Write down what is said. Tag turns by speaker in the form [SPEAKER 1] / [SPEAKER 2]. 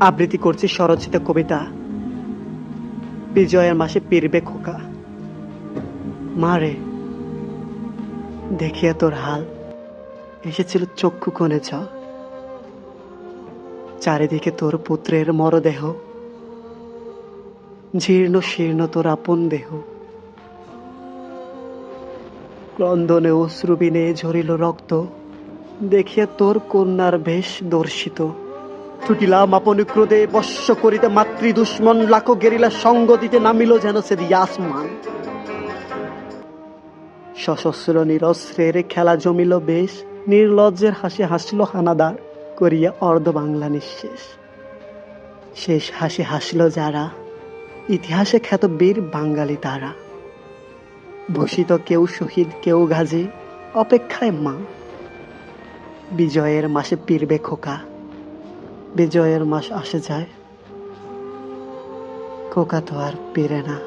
[SPEAKER 1] আবৃত্তি করছি স্বরচিত কবিতা বিজয়ের মাসে পিরবে খোকা। মারে দেখিয়া তোর হাল, এসেছিল চক্ষু কোণে জল। চারিদিকে তোর পুত্রের মরদেহ, জীর্ণ শীর্ণ তোর আপন দেহ। ক্রন্দনে অশ্রুবিনে ঝরিল রক্ত, দেখিয়া তোর কন্যার বেশ দর্শিত। ছুটিলাম আপন ক্রোধে বশ্য করিতে মাতৃ দুশ্মন, লাখো গেরিলা সঙ্গ দিতে নামিল যেন সে দিয়ে আসমান। সশস্ত্র নিরস্ত্রের খেলা জমিল বেশ, নির্লজ্জের হাসি হাসল হানাদার করিয়া অর্ধ বাংলা নিঃশেষ। শেষ হাসি হাসল যারা, ইতিহাসে খ্যাত বীর বাঙালি তারা। ভূষিত কেউ শহীদ কেউ গাজী, অপেক্ষায় মা। বিজয়ের মাসে পিরবে খোকা, বিজয়ের মাস আসে যায়, খোকা তো আর পিরে না।